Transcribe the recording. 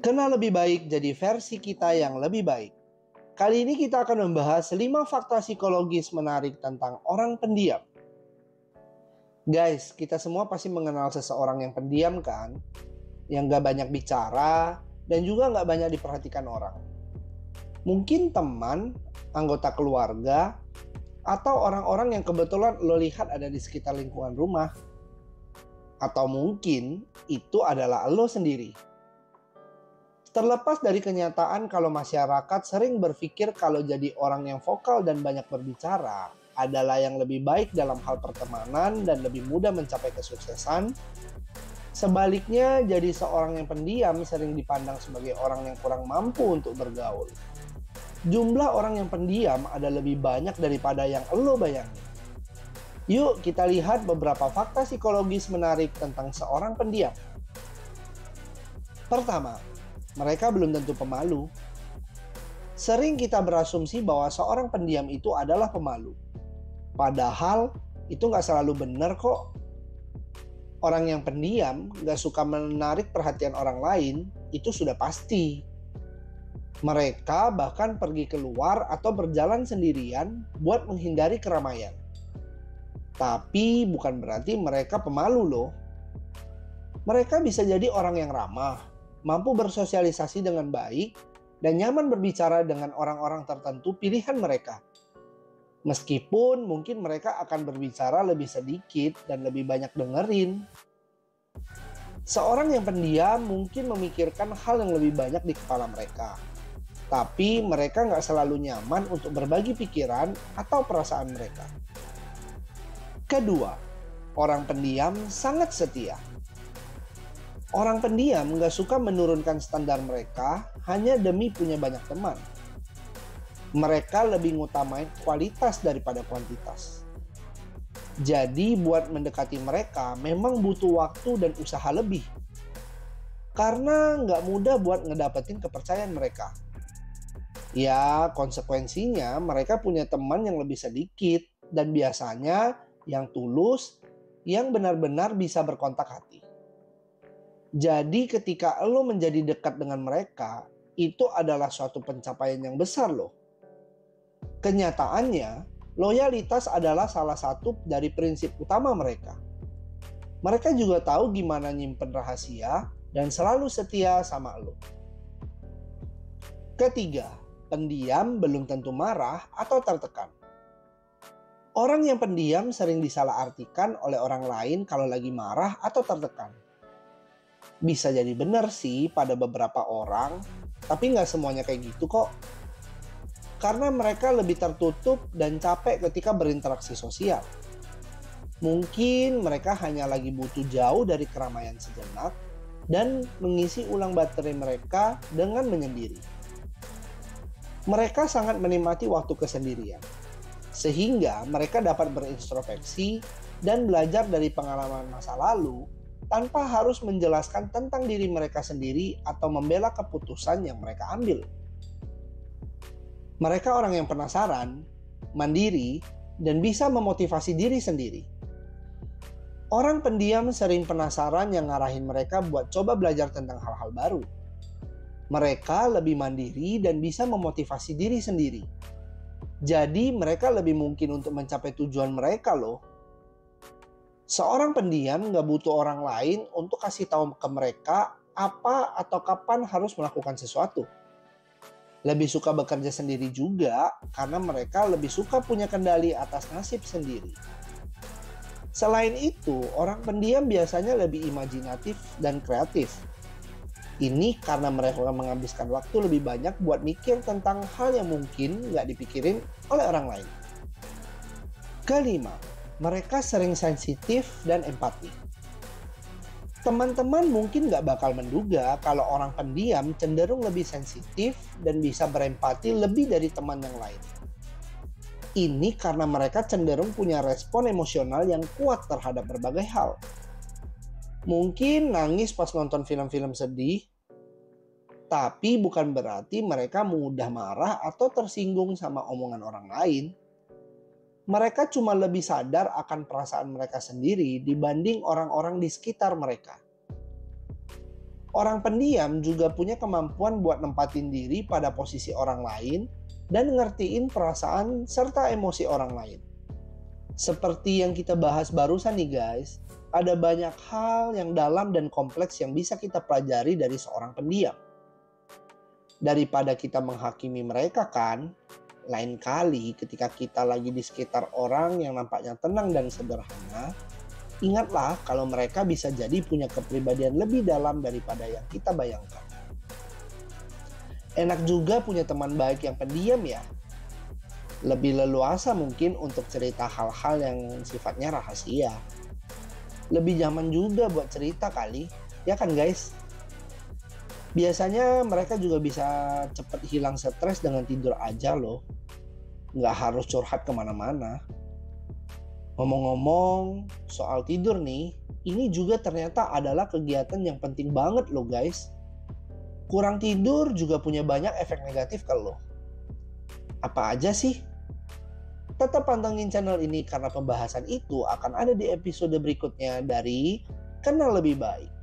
Kenal lebih baik jadi versi kita yang lebih baik. Kali ini kita akan membahas 5 fakta psikologis menarik tentang orang pendiam. Guys, kita semua pasti mengenal seseorang yang pendiam kan? Yang gak banyak bicara dan juga gak banyak diperhatikan orang. Mungkin teman, anggota keluarga, atau orang-orang yang kebetulan lo lihat ada di sekitar lingkungan rumah. Atau mungkin itu adalah lo sendiri. Terlepas dari kenyataan kalau masyarakat sering berpikir kalau jadi orang yang vokal dan banyak berbicara adalah yang lebih baik dalam hal pertemanan dan lebih mudah mencapai kesuksesan, sebaliknya jadi seorang yang pendiam sering dipandang sebagai orang yang kurang mampu untuk bergaul. Jumlah orang yang pendiam ada lebih banyak daripada yang lo bayangin. Yuk kita lihat beberapa fakta psikologis menarik tentang seorang pendiam. Pertama, mereka belum tentu pemalu. Sering kita berasumsi bahwa seorang pendiam itu adalah pemalu. Padahal itu nggak selalu benar kok. Orang yang pendiam nggak suka menarik perhatian orang lain, itu sudah pasti. Mereka bahkan pergi keluar atau berjalan sendirian buat menghindari keramaian. Tapi bukan berarti mereka pemalu loh. Mereka bisa jadi orang yang ramah, mampu bersosialisasi dengan baik, dan nyaman berbicara dengan orang-orang tertentu pilihan mereka. Meskipun mungkin mereka akan berbicara lebih sedikit dan lebih banyak dengerin. Seorang yang pendiam mungkin memikirkan hal yang lebih banyak di kepala mereka. Tapi mereka nggak selalu nyaman untuk berbagi pikiran atau perasaan mereka. Kedua, orang pendiam sangat setia. Orang pendiam nggak suka menurunkan standar mereka hanya demi punya banyak teman. Mereka lebih ngutamain kualitas daripada kuantitas. Jadi buat mendekati mereka memang butuh waktu dan usaha lebih. Karena nggak mudah buat ngedapetin kepercayaan mereka. Ya konsekuensinya mereka punya teman yang lebih sedikit dan biasanya yang tulus, yang benar-benar bisa berkontak hati. Jadi ketika lo menjadi dekat dengan mereka, itu adalah suatu pencapaian yang besar loh. Kenyataannya, loyalitas adalah salah satu dari prinsip utama mereka. Mereka juga tahu gimana nyimpen rahasia dan selalu setia sama lo. Ketiga, pendiam belum tentu marah atau tertekan. Orang yang pendiam sering disalahartikan oleh orang lain kalau lagi marah atau tertekan. Bisa jadi benar sih pada beberapa orang, tapi nggak semuanya kayak gitu kok. Karena mereka lebih tertutup dan capek ketika berinteraksi sosial. Mungkin mereka hanya lagi butuh jauh dari keramaian sejenak dan mengisi ulang baterai mereka dengan menyendiri. Mereka sangat menikmati waktu kesendirian, sehingga mereka dapat berintrospeksi dan belajar dari pengalaman masa lalu tanpa harus menjelaskan tentang diri mereka sendiri atau membela keputusan yang mereka ambil. Mereka orang yang penasaran, mandiri, dan bisa memotivasi diri sendiri. Orang pendiam sering penasaran yang ngarahin mereka buat coba belajar tentang hal-hal baru. Mereka lebih mandiri dan bisa memotivasi diri sendiri. Jadi mereka lebih mungkin untuk mencapai tujuan mereka loh. Seorang pendiam nggak butuh orang lain untuk kasih tahu ke mereka apa atau kapan harus melakukan sesuatu. Lebih suka bekerja sendiri juga karena mereka lebih suka punya kendali atas nasib sendiri. Selain itu, orang pendiam biasanya lebih imajinatif dan kreatif. Ini karena mereka menghabiskan waktu lebih banyak buat mikir tentang hal yang mungkin nggak dipikirin oleh orang lain. Kelima, mereka sering sensitif dan empati. Teman-teman mungkin nggak bakal menduga kalau orang pendiam cenderung lebih sensitif dan bisa berempati lebih dari teman yang lain. Ini karena mereka cenderung punya respon emosional yang kuat terhadap berbagai hal. Mungkin nangis pas nonton film-film sedih, tapi bukan berarti mereka mudah marah atau tersinggung sama omongan orang lain. Mereka cuma lebih sadar akan perasaan mereka sendiri dibanding orang-orang di sekitar mereka. Orang pendiam juga punya kemampuan buat nempatin diri pada posisi orang lain dan ngertiin perasaan serta emosi orang lain. Seperti yang kita bahas barusan nih guys, ada banyak hal yang dalam dan kompleks yang bisa kita pelajari dari seorang pendiam. Daripada kita menghakimi mereka kan, lain kali ketika kita lagi di sekitar orang yang nampaknya tenang dan sederhana, ingatlah kalau mereka bisa jadi punya kepribadian lebih dalam daripada yang kita bayangkan. Enak juga punya teman baik yang pendiam ya. Lebih leluasa mungkin untuk cerita hal-hal yang sifatnya rahasia. Lebih nyaman juga buat cerita kali, ya kan guys? Biasanya mereka juga bisa cepet hilang stres dengan tidur aja loh. Nggak harus curhat kemana-mana. Ngomong-ngomong soal tidur nih, ini juga ternyata adalah kegiatan yang penting banget loh guys. Kurang tidur juga punya banyak efek negatif ke lo. Apa aja sih? Tetap pantengin channel ini karena pembahasan itu akan ada di episode berikutnya dari Kenal Lebih Baik.